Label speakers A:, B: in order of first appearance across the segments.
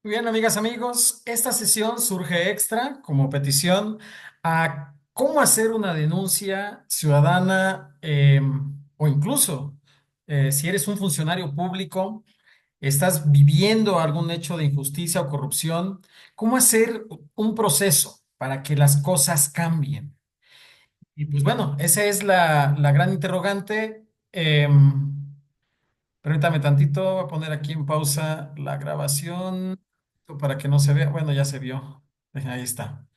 A: Muy bien, amigas, amigos, esta sesión surge extra como petición a cómo hacer una denuncia ciudadana o incluso si eres un funcionario público, estás viviendo algún hecho de injusticia o corrupción, cómo hacer un proceso para que las cosas cambien. Y pues bueno, esa es la gran interrogante. Permítame tantito, voy a poner aquí en pausa la grabación para que no se vea. Bueno, ya se vio. Ahí está.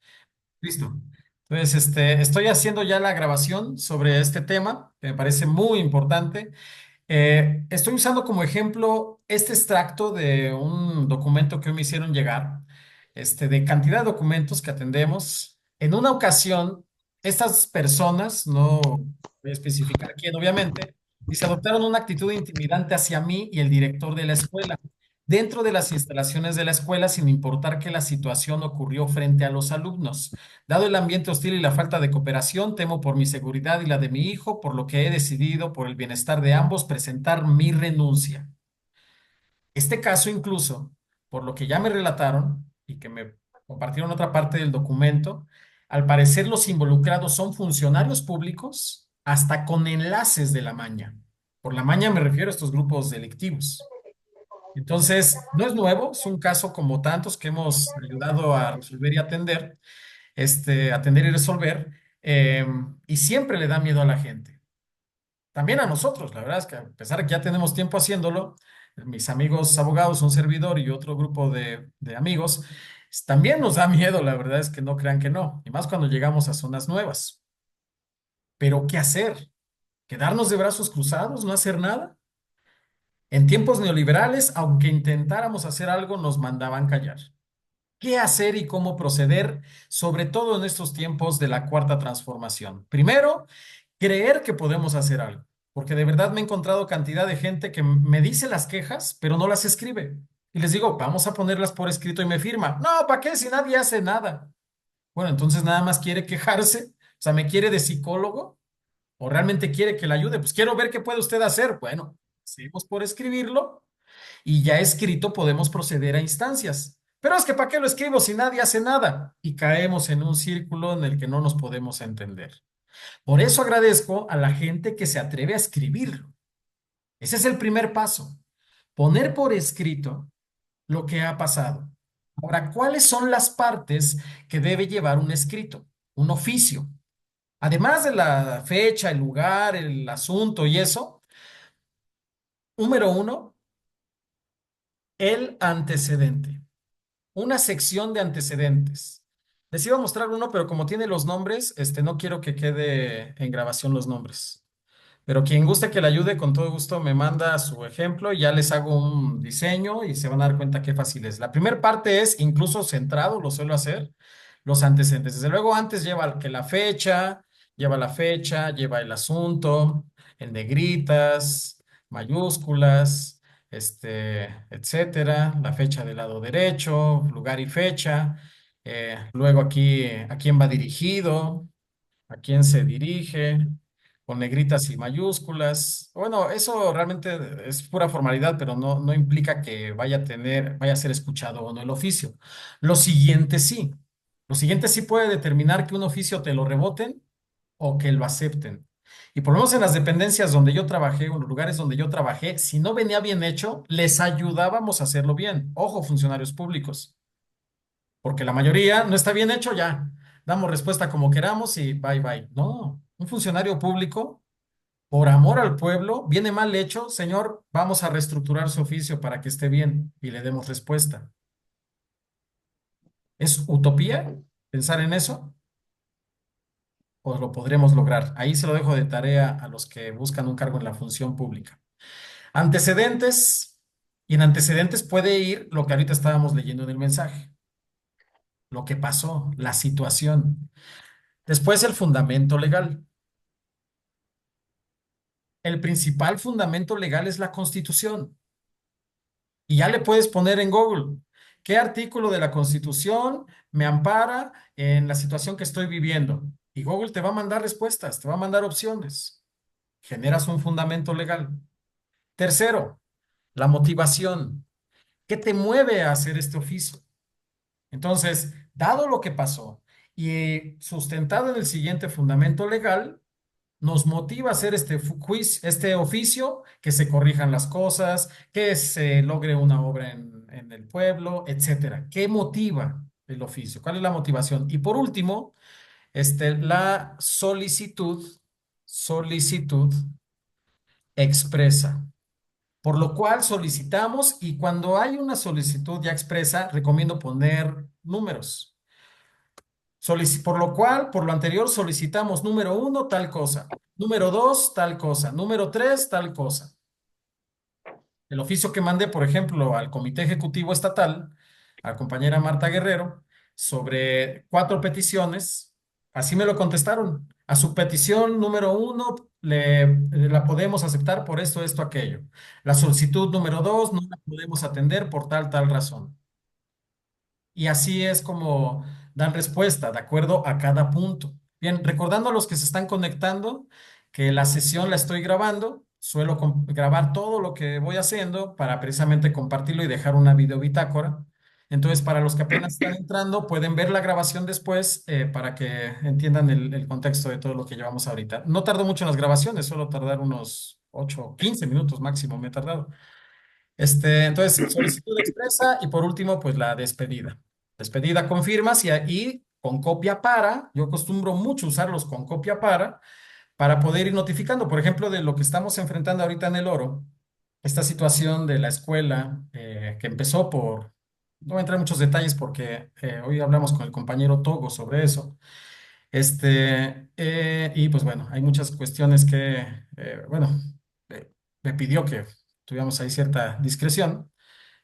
A: Listo. Entonces, estoy haciendo ya la grabación sobre este tema, que me parece muy importante. Estoy usando como ejemplo este extracto de un documento que hoy me hicieron llegar, de cantidad de documentos que atendemos. En una ocasión, estas personas, no voy a especificar quién, obviamente, y se adoptaron una actitud intimidante hacia mí y el director de la escuela, dentro de las instalaciones de la escuela, sin importar que la situación ocurrió frente a los alumnos. Dado el ambiente hostil y la falta de cooperación, temo por mi seguridad y la de mi hijo, por lo que he decidido, por el bienestar de ambos, presentar mi renuncia. Este caso incluso, por lo que ya me relataron y que me compartieron otra parte del documento, al parecer los involucrados son funcionarios públicos hasta con enlaces de la maña. Por la maña me refiero a estos grupos delictivos. Entonces, no es nuevo, es un caso como tantos que hemos ayudado a resolver y atender, atender y resolver, y siempre le da miedo a la gente. También a nosotros, la verdad es que a pesar de que ya tenemos tiempo haciéndolo, mis amigos abogados, un servidor y otro grupo de amigos, también nos da miedo, la verdad es que no crean que no, y más cuando llegamos a zonas nuevas. Pero ¿qué hacer? ¿Quedarnos de brazos cruzados, no hacer nada? En tiempos neoliberales, aunque intentáramos hacer algo, nos mandaban callar. ¿Qué hacer y cómo proceder, sobre todo en estos tiempos de la cuarta transformación? Primero, creer que podemos hacer algo, porque de verdad me he encontrado cantidad de gente que me dice las quejas, pero no las escribe. Y les digo, vamos a ponerlas por escrito y me firma. No, ¿para qué si nadie hace nada? Bueno, entonces nada más quiere quejarse, o sea, me quiere de psicólogo o realmente quiere que le ayude. Pues quiero ver qué puede usted hacer. Bueno, seguimos por escribirlo y ya escrito podemos proceder a instancias. Pero es que ¿para qué lo escribo si nadie hace nada? Y caemos en un círculo en el que no nos podemos entender. Por eso agradezco a la gente que se atreve a escribirlo. Ese es el primer paso. Poner por escrito lo que ha pasado. Ahora, ¿cuáles son las partes que debe llevar un escrito? Un oficio. Además de la fecha, el lugar, el asunto y eso, número uno, el antecedente. Una sección de antecedentes. Les iba a mostrar uno, pero como tiene los nombres, no quiero que quede en grabación los nombres. Pero quien guste que le ayude, con todo gusto me manda su ejemplo y ya les hago un diseño y se van a dar cuenta qué fácil es. La primera parte es incluso centrado, lo suelo hacer, los antecedentes. Desde luego, antes lleva que la fecha, lleva el asunto, en negritas, mayúsculas, etcétera, la fecha del lado derecho, lugar y fecha. Luego aquí, a quién va dirigido, a quién se dirige, con negritas y mayúsculas. Bueno, eso realmente es pura formalidad, pero no implica que vaya a ser escuchado o no el oficio. Lo siguiente sí. Lo siguiente sí puede determinar que un oficio te lo reboten o que lo acepten. Y por lo menos en las dependencias donde yo trabajé, o en los lugares donde yo trabajé, si no venía bien hecho, les ayudábamos a hacerlo bien. Ojo, funcionarios públicos, porque la mayoría no está bien hecho ya. Damos respuesta como queramos y bye bye. No, un funcionario público, por amor al pueblo, viene mal hecho, señor, vamos a reestructurar su oficio para que esté bien y le demos respuesta. ¿Es utopía pensar en eso? ¿O lo podremos lograr? Ahí se lo dejo de tarea a los que buscan un cargo en la función pública. Antecedentes, y en antecedentes puede ir lo que ahorita estábamos leyendo en el mensaje, lo que pasó, la situación. Después el fundamento legal. El principal fundamento legal es la Constitución. Y ya le puedes poner en Google, ¿qué artículo de la Constitución me ampara en la situación que estoy viviendo? Y Google te va a mandar respuestas, te va a mandar opciones. Generas un fundamento legal. Tercero, la motivación. ¿Qué te mueve a hacer este oficio? Entonces, dado lo que pasó y sustentado en el siguiente fundamento legal, nos motiva a hacer este oficio, que se corrijan las cosas, que se logre una obra en el pueblo, etcétera. ¿Qué motiva el oficio? ¿Cuál es la motivación? Y por último, la solicitud expresa. Por lo cual solicitamos y cuando hay una solicitud ya expresa, recomiendo poner números. Por lo cual, por lo anterior, solicitamos número uno, tal cosa. Número dos, tal cosa. Número tres, tal cosa. El oficio que mandé, por ejemplo, al Comité Ejecutivo Estatal, a la compañera Marta Guerrero, sobre 4 peticiones, así me lo contestaron. A su petición número uno la podemos aceptar por esto, esto, aquello. La solicitud número dos no la podemos atender por tal, tal razón. Y así es como dan respuesta, de acuerdo a cada punto. Bien, recordando a los que se están conectando que la sesión la estoy grabando, suelo grabar todo lo que voy haciendo para precisamente compartirlo y dejar una video bitácora. Entonces, para los que apenas están entrando, pueden ver la grabación después para que entiendan el contexto de todo lo que llevamos ahorita. No tardo mucho en las grabaciones, suelo tardar unos 8 o 15 minutos máximo, me he tardado. Entonces, solicitud expresa y por último, pues la despedida. Despedida confirmas y ahí con copia para, yo acostumbro mucho usarlos con copia para poder ir notificando, por ejemplo, de lo que estamos enfrentando ahorita en el Oro, esta situación de la escuela que empezó por, no voy a entrar en muchos detalles porque hoy hablamos con el compañero Togo sobre eso. Y pues bueno, hay muchas cuestiones que, bueno, eh, me pidió que tuviéramos ahí cierta discreción.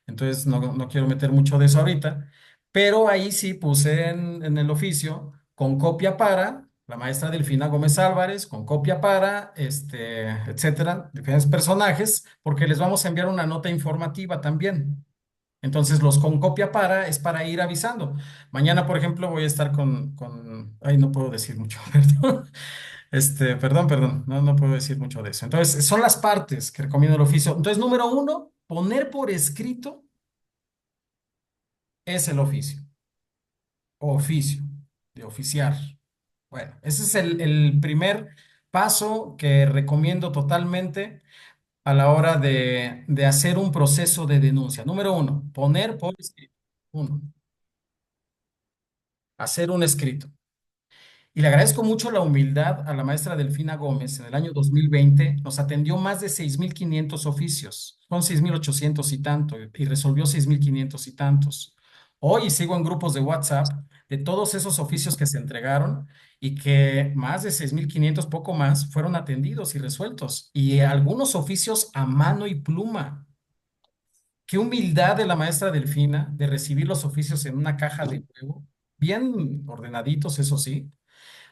A: Entonces no quiero meter mucho de eso ahorita, pero ahí sí puse en el oficio con copia para la maestra Delfina Gómez Álvarez, con copia para, etcétera, diferentes personajes, porque les vamos a enviar una nota informativa también. Entonces, los con copia para es para ir avisando. Mañana, por ejemplo, voy a estar ay, no puedo decir mucho, perdón. Perdón, no puedo decir mucho de eso. Entonces, son las partes que recomiendo el oficio. Entonces, número uno, poner por escrito es el oficio, oficio, de oficiar. Bueno, ese es el primer paso que recomiendo totalmente a la hora de hacer un proceso de denuncia. Número uno, poner por escrito. Uno, hacer un escrito. Y le agradezco mucho la humildad a la maestra Delfina Gómez. En el año 2020 nos atendió más de 6.500 oficios, son 6.800 y tanto, y resolvió 6.500 y tantos. Hoy sigo en grupos de WhatsApp de todos esos oficios que se entregaron y que más de 6.500, poco más, fueron atendidos y resueltos. Y algunos oficios a mano y pluma. Qué humildad de la maestra Delfina de recibir los oficios en una caja de huevo, bien ordenaditos, eso sí.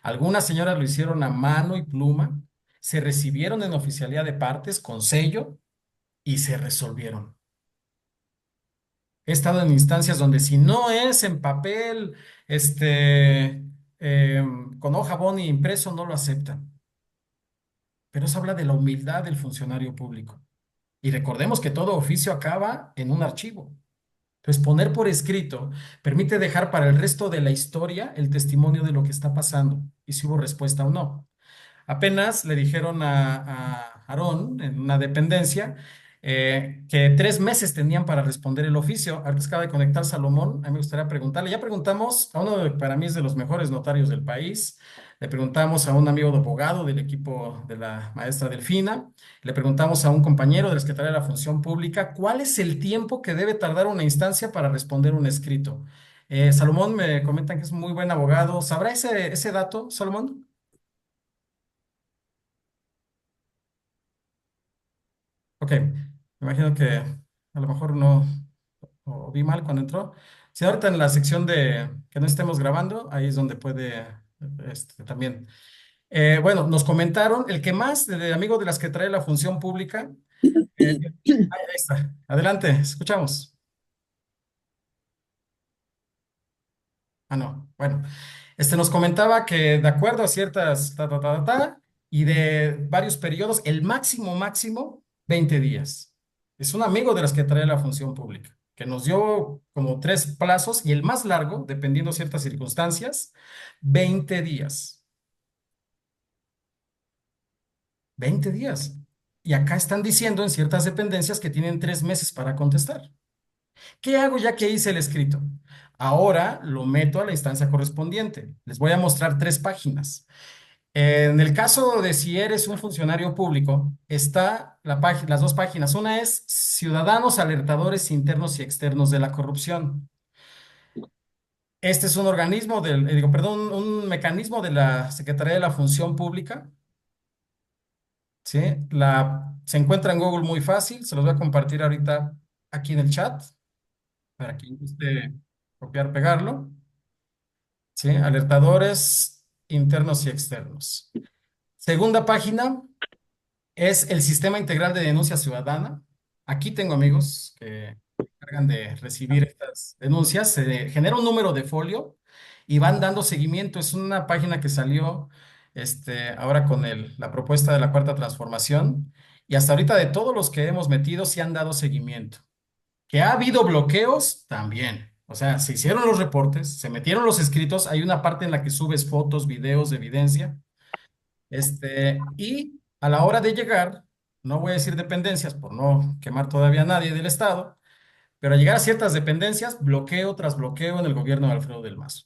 A: Algunas señoras lo hicieron a mano y pluma, se recibieron en oficialía de partes con sello y se resolvieron. He estado en instancias donde si no es en papel, con hoja boni impreso, no lo aceptan. Pero eso habla de la humildad del funcionario público. Y recordemos que todo oficio acaba en un archivo. Entonces, poner por escrito permite dejar para el resto de la historia el testimonio de lo que está pasando y si hubo respuesta o no. Apenas le dijeron a Aarón en una dependencia que 3 meses tenían para responder el oficio. Ahora que acaba de conectar Salomón, a mí me gustaría preguntarle. Ya preguntamos a uno para mí es de los mejores notarios del país. Le preguntamos a un amigo de abogado del equipo de la maestra Delfina. Le preguntamos a un compañero de la Secretaría de la Función Pública cuál es el tiempo que debe tardar una instancia para responder un escrito. Salomón me comentan que es muy buen abogado. ¿Sabrá ese dato, Salomón? Ok, me imagino que a lo mejor no o vi mal cuando entró. Si ahorita en la sección de que no estemos grabando, ahí es donde puede también. Bueno, nos comentaron, el que más, de amigo de las que trae la función pública, ahí está. Adelante, escuchamos. Ah, no, bueno. Nos comentaba que de acuerdo a ciertas y de varios periodos, el máximo, 20 días. Es un amigo de las que trae la función pública. que nos dio como tres plazos y el más largo, dependiendo de ciertas circunstancias, 20 días. 20 días. Y acá están diciendo en ciertas dependencias que tienen 3 meses para contestar. ¿Qué hago ya que hice el escrito? Ahora lo meto a la instancia correspondiente. Les voy a mostrar 3 páginas. En el caso de si eres un funcionario público, está las 2 páginas. Una es Ciudadanos Alertadores Internos y Externos de la Corrupción. Este es un organismo digo, perdón, un mecanismo de la Secretaría de la Función Pública. ¿Sí? Se encuentra en Google muy fácil. Se los voy a compartir ahorita aquí en el chat para quien guste copiar, pegarlo. ¿Sí? Alertadores internos y externos. Segunda página. Es el Sistema Integral de Denuncia Ciudadana. Aquí tengo amigos que se encargan de recibir estas denuncias. Se genera un número de folio y van dando seguimiento. Es una página que salió ahora con la propuesta de la Cuarta Transformación. Y hasta ahorita de todos los que hemos metido, sí han dado seguimiento. Que ha habido bloqueos, también. O sea, se hicieron los reportes, se metieron los escritos. Hay una parte en la que subes fotos, videos de evidencia. Y a la hora de llegar, no voy a decir dependencias por no quemar todavía a nadie del Estado, pero al llegar a ciertas dependencias, bloqueo tras bloqueo en el gobierno de Alfredo del Mazo.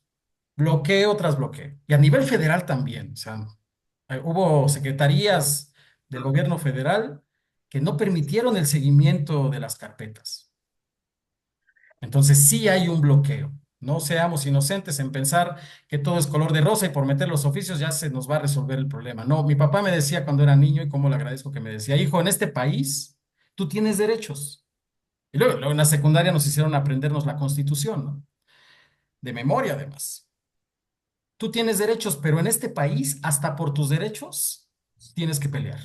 A: Bloqueo tras bloqueo. Y a nivel federal también. O sea, hubo secretarías del gobierno federal que no permitieron el seguimiento de las carpetas. Entonces sí hay un bloqueo. No seamos inocentes en pensar que todo es color de rosa y por meter los oficios ya se nos va a resolver el problema. No, mi papá me decía cuando era niño y cómo le agradezco que me decía, hijo, en este país tú tienes derechos. Y luego en la secundaria nos hicieron aprendernos la Constitución, ¿no? De memoria además. Tú tienes derechos, pero en este país, hasta por tus derechos, tienes que pelear.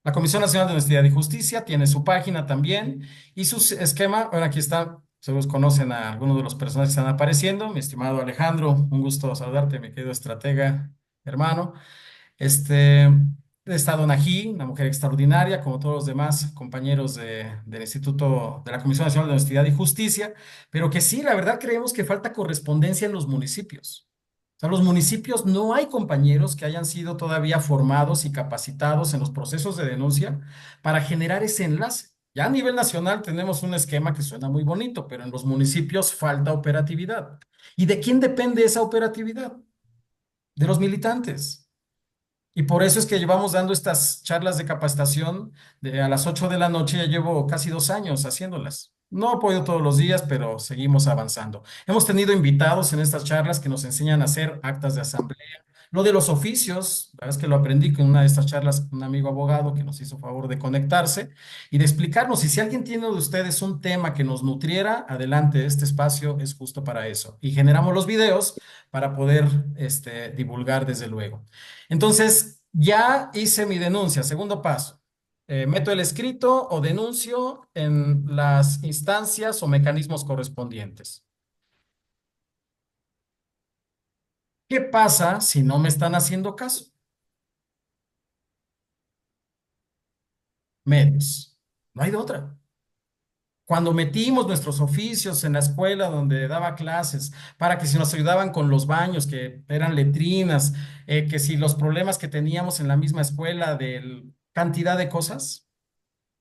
A: La Comisión Nacional de Honestidad y Justicia tiene su página también y su esquema. Bueno, aquí está. Seguro conocen a algunos de los personajes que están apareciendo. Mi estimado Alejandro, un gusto saludarte, mi querido estratega, hermano. Está Dona G, una mujer extraordinaria, como todos los demás compañeros del Instituto de la Comisión Nacional de Honestidad y Justicia, pero que sí, la verdad creemos que falta correspondencia en los municipios. O sea, los municipios no hay compañeros que hayan sido todavía formados y capacitados en los procesos de denuncia para generar ese enlace. Ya a nivel nacional tenemos un esquema que suena muy bonito, pero en los municipios falta operatividad. ¿Y de quién depende esa operatividad? De los militantes. Y por eso es que llevamos dando estas charlas de capacitación a las 8 de la noche, ya llevo casi 2 años haciéndolas. No he podido todos los días, pero seguimos avanzando. Hemos tenido invitados en estas charlas que nos enseñan a hacer actas de asamblea. Lo de los oficios, la verdad es que lo aprendí con una de estas charlas, un amigo abogado que nos hizo favor de conectarse y de explicarnos. Y si alguien tiene de ustedes un tema que nos nutriera, adelante, este espacio es justo para eso. Y generamos los videos para poder divulgar desde luego. Entonces, ya hice mi denuncia. Segundo paso, meto el escrito o denuncio en las instancias o mecanismos correspondientes. ¿Qué pasa si no me están haciendo caso? Medios. No hay de otra. Cuando metimos nuestros oficios en la escuela donde daba clases, para que si nos ayudaban con los baños, que eran letrinas, que si los problemas que teníamos en la misma escuela de cantidad de cosas,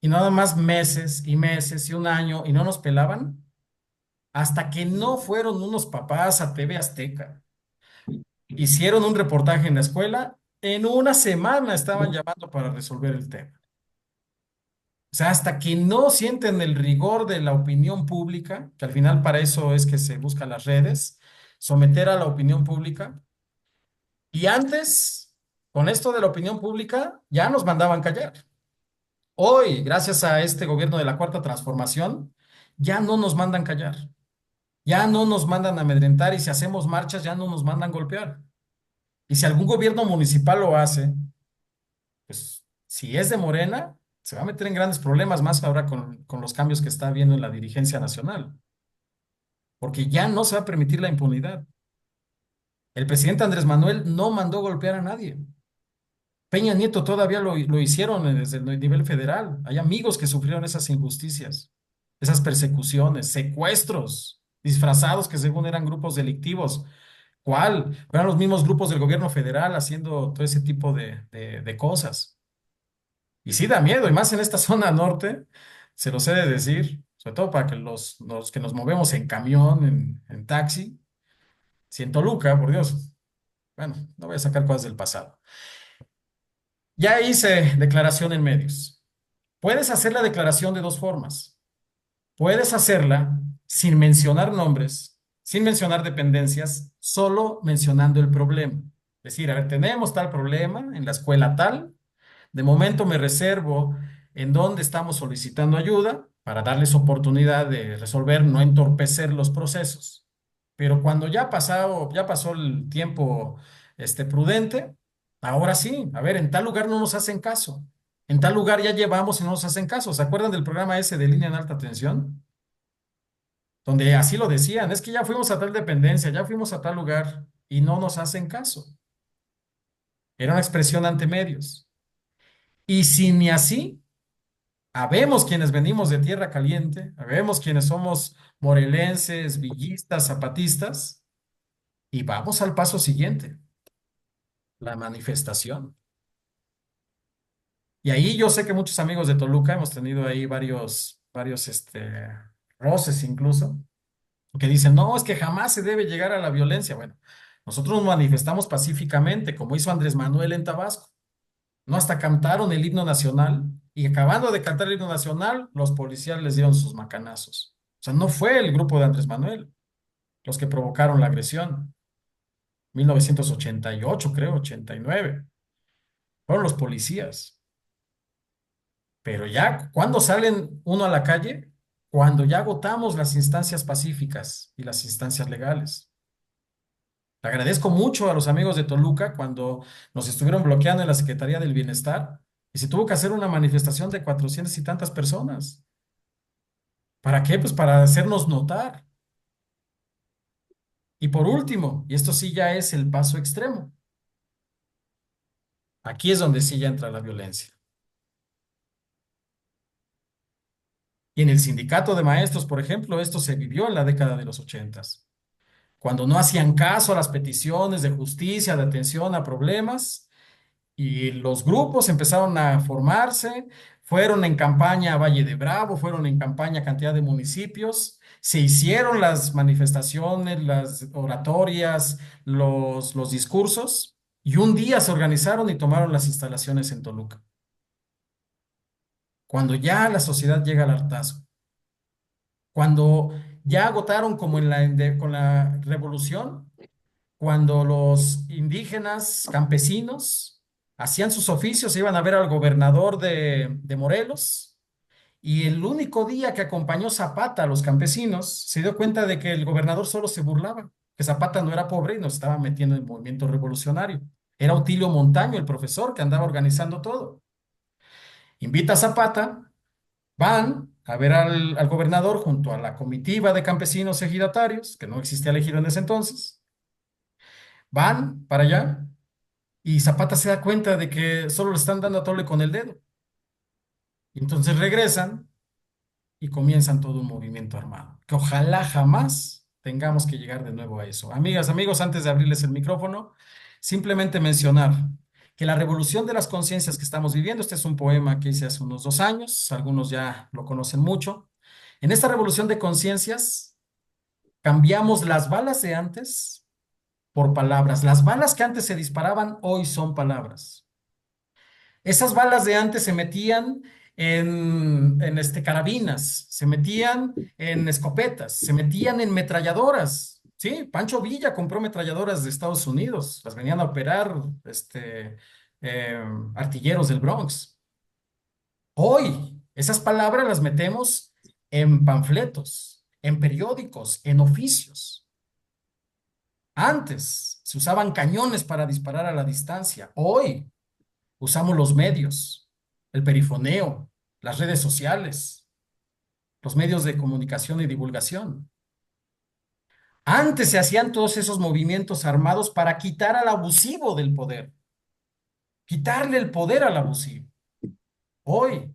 A: y nada más meses y meses y un año y no nos pelaban, hasta que no fueron unos papás a TV Azteca, hicieron un reportaje en la escuela, en una semana estaban llamando para resolver el tema. O sea, hasta que no sienten el rigor de la opinión pública, que al final para eso es que se buscan las redes, someter a la opinión pública. Y antes, con esto de la opinión pública, ya nos mandaban callar. Hoy, gracias a este gobierno de la Cuarta Transformación, ya no nos mandan callar. Ya no nos mandan amedrentar y si hacemos marchas ya no nos mandan golpear. Y si algún gobierno municipal lo hace, pues si es de Morena, se va a meter en grandes problemas más ahora con los cambios que está habiendo en la dirigencia nacional, porque ya no se va a permitir la impunidad. El presidente Andrés Manuel no mandó golpear a nadie. Peña Nieto todavía lo hicieron desde el nivel federal. Hay amigos que sufrieron esas injusticias. esas persecuciones, secuestros, disfrazados que según eran grupos delictivos. ¿Cuál? Eran los mismos grupos del gobierno federal haciendo todo ese tipo de cosas. Y sí da miedo, y más en esta zona norte, se los he de decir, sobre todo para que los que nos movemos en camión, en taxi, si en Toluca, por Dios, bueno, no voy a sacar cosas del pasado. Ya hice declaración en medios. Puedes hacer la declaración de dos formas. Puedes hacerla sin mencionar nombres, sin mencionar dependencias, solo mencionando el problema. Es decir, a ver, tenemos tal problema en la escuela tal. De momento me reservo en dónde estamos solicitando ayuda para darles oportunidad de resolver, no entorpecer los procesos. Pero cuando ya pasó el tiempo prudente, ahora sí, a ver, en tal lugar no nos hacen caso. En tal lugar ya llevamos y no nos hacen caso. ¿Se acuerdan del programa ese de línea en alta tensión? Donde así lo decían, es que ya fuimos a tal dependencia, ya fuimos a tal lugar y no nos hacen caso. Era una expresión ante medios. Y si ni así, habemos quienes venimos de tierra caliente, habemos quienes somos morelenses, villistas, zapatistas, y vamos al paso siguiente, la manifestación. Y ahí yo sé que muchos amigos de Toluca hemos tenido ahí varios roces incluso, que dicen, no, es que jamás se debe llegar a la violencia. Bueno, nosotros nos manifestamos pacíficamente, como hizo Andrés Manuel en Tabasco. No, hasta cantaron el himno nacional y acabando de cantar el himno nacional, los policías les dieron sus macanazos. O sea, no fue el grupo de Andrés Manuel los que provocaron la agresión. 1988, creo, 89. Fueron los policías. Pero ya, ¿cuándo salen uno a la calle? Cuando ya agotamos las instancias pacíficas y las instancias legales. Le agradezco mucho a los amigos de Toluca cuando nos estuvieron bloqueando en la Secretaría del Bienestar y se tuvo que hacer una manifestación de 400 y tantas personas. ¿Para qué? Pues para hacernos notar. Y por último, y esto sí ya es el paso extremo, aquí es donde sí ya entra la violencia. Y en el sindicato de maestros, por ejemplo, esto se vivió en la década de los ochentas, cuando no hacían caso a las peticiones de justicia, de atención a problemas. Y los grupos empezaron a formarse, fueron en campaña a Valle de Bravo, fueron en campaña a cantidad de municipios, se hicieron las manifestaciones, las oratorias, los discursos, y un día se organizaron y tomaron las instalaciones en Toluca. Cuando ya la sociedad llega al hartazgo, cuando ya agotaron como con la revolución, cuando los indígenas campesinos hacían sus oficios, se iban a ver al gobernador de Morelos, y el único día que acompañó Zapata a los campesinos, se dio cuenta de que el gobernador solo se burlaba, que Zapata no era pobre y nos estaba metiendo en el movimiento revolucionario. Era Otilio Montaño, el profesor que andaba organizando todo. Invita a Zapata, van a ver al gobernador junto a la comitiva de campesinos ejidatarios, que no existía el ejido en ese entonces. Van para allá y Zapata se da cuenta de que solo le están dando a tole con el dedo. Y entonces regresan y comienzan todo un movimiento armado, que ojalá jamás tengamos que llegar de nuevo a eso. Amigas, amigos, antes de abrirles el micrófono, simplemente mencionar que la revolución de las conciencias que estamos viviendo, este es un poema que hice hace unos 2 años, algunos ya lo conocen mucho. En esta revolución de conciencias, cambiamos las balas de antes por palabras. Las balas que antes se disparaban hoy son palabras. Esas balas de antes se metían en carabinas, se metían en escopetas, se metían en metralladoras. Sí, Pancho Villa compró metralladoras de Estados Unidos, las venían a operar eh, artilleros del Bronx. Hoy, esas palabras las metemos en panfletos, en periódicos, en oficios. Antes se usaban cañones para disparar a la distancia. Hoy usamos los medios, el perifoneo, las redes sociales, los medios de comunicación y divulgación. Antes se hacían todos esos movimientos armados para quitar al abusivo del poder, quitarle el poder al abusivo. Hoy,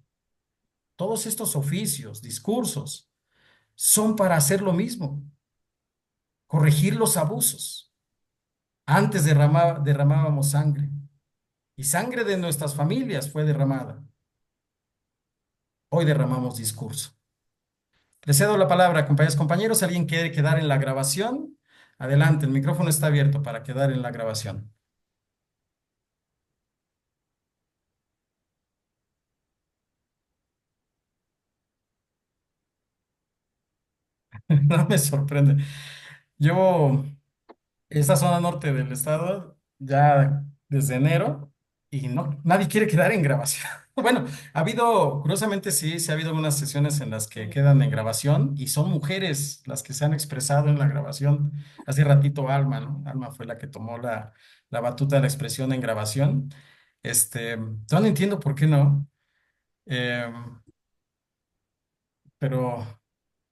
A: todos estos oficios, discursos, son para hacer lo mismo, corregir los abusos. Antes derramábamos sangre y sangre de nuestras familias fue derramada. Hoy derramamos discurso. Le cedo la palabra, compañeros, compañeros. ¿Alguien quiere quedar en la grabación? Adelante, el micrófono está abierto para quedar en la grabación. No me sorprende. Yo esta zona norte del estado ya desde enero y no, nadie quiere quedar en grabación. Bueno, ha habido, curiosamente sí, sí ha habido algunas sesiones en las que quedan en grabación y son mujeres las que se han expresado en la grabación. Hace ratito Alma, ¿no? Alma fue la que tomó la batuta de la expresión en grabación. No entiendo por qué no, eh, pero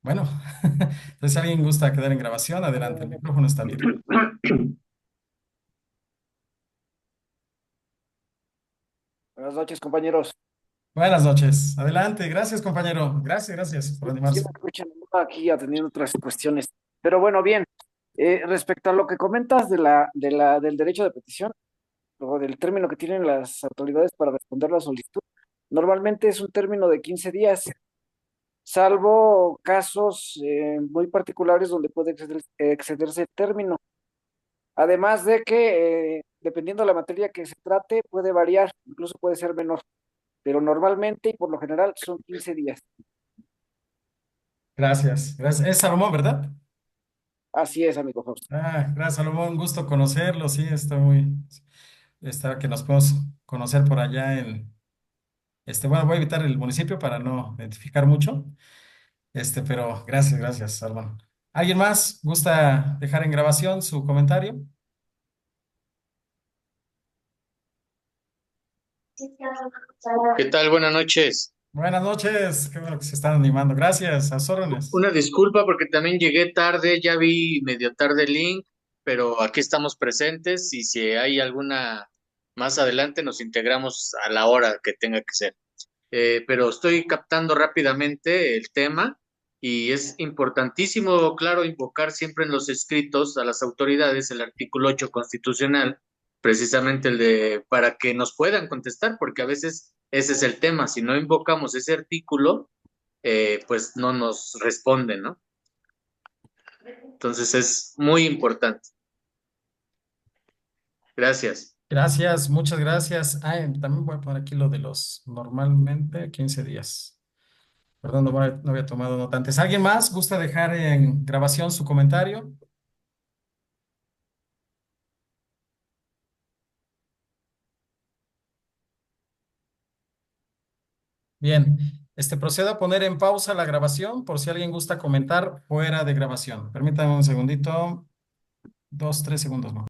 A: bueno, entonces si alguien gusta quedar en grabación, adelante, el micrófono está abierto.
B: Buenas noches, compañeros.
A: Buenas noches. Adelante. Gracias, compañero. Gracias, gracias por
B: Sí me
A: animarse.
B: escuchan, ¿no? Aquí atendiendo otras cuestiones. Pero bueno, bien, respecto a lo que comentas del derecho de petición o del término que tienen las autoridades para responder la solicitud, normalmente es un término de 15 días, salvo casos muy particulares donde puede excederse el término. Además de que, dependiendo de la materia que se trate, puede variar, incluso puede ser menor, pero normalmente y por lo general son 15 días.
A: Gracias, gracias. Es Salomón, ¿verdad?
B: Así es, amigo Fausto.
A: Gracias, Salomón. Un gusto conocerlo. Sí, está que nos podemos conocer por allá bueno, voy a evitar el municipio para no identificar mucho. Pero gracias, gracias, Salomón. ¿Alguien más gusta dejar en grabación su comentario?
C: ¿Qué tal? Buenas noches.
A: Buenas noches. Qué bueno que se están animando. Gracias, a sus órdenes.
C: Una disculpa porque también llegué tarde, ya vi medio tarde el link, pero aquí estamos presentes y si hay alguna más adelante nos integramos a la hora que tenga que ser. Pero estoy captando rápidamente el tema y es importantísimo, claro, invocar siempre en los escritos a las autoridades el artículo 8 constitucional, precisamente el de para que nos puedan contestar, porque a veces ese es el tema, si no invocamos ese artículo, pues no nos responden, ¿no? Entonces es muy importante. Gracias.
A: Gracias, muchas gracias. También voy a poner aquí lo de los normalmente 15 días. Perdón, no había tomado nota antes. ¿Alguien más gusta dejar en grabación su comentario? Bien, procedo a poner en pausa la grabación por si alguien gusta comentar fuera de grabación. Permítame un segundito, 2, 3 segundos más.